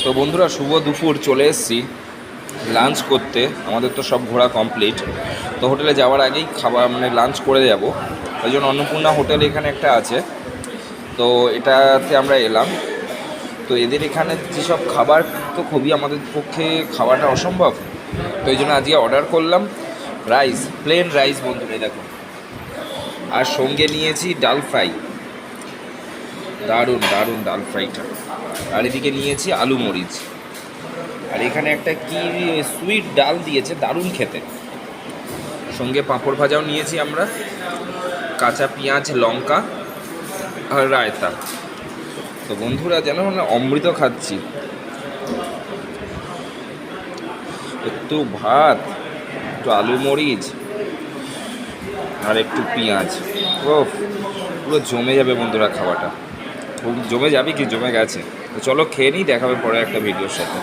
তো বন্ধুরা, শুভ দুপুর। চলে এসেছি লাঞ্চ করতে। আমাদের তো সব ঘোরা কমপ্লিট। তো হোটেলে যাওয়ার আগেই খাবার লাঞ্চ করে যাব। ওই জন্য অন্নপূর্ণা হোটেল এখানে একটা আছে, তো এটাতে আমরা এলাম। তো এদের এখানে যেসব খাবার, তো খুবই আমাদের পক্ষে খাওয়াটা অসম্ভব। তো এই জন্য আজকে অর্ডার করলাম রাইস, প্লেন রাইস বন্ধুরা, দেখো। আর সঙ্গে নিয়েছি ডাল ফ্রাই, দারুণ দারুণ ডাল ফ্রাইটা। আর এদিকে নিয়েছি আলু মরিচ। আর এখানে একটা কি সুইট ডাল দিয়েছে, দারুণ খেতে। সঙ্গে পাঁপড় ভাজাও নিয়েছি আমরা, কাঁচা পেঁয়াজ, লঙ্কা আর রায়তা। তো বন্ধুরা, যেন অমৃত খাচ্ছি। একটু ভাত, একটু আলু মরিচ আর একটু পেঁয়াজ। ও, পুরো জমে যাবে বন্ধুরা খাওয়াটা। খুব জমে যাবে, কি জমে গেছে। তো চলো খেয়ে নিই, দেখাবে পরে একটা ভিডিওর সাথে।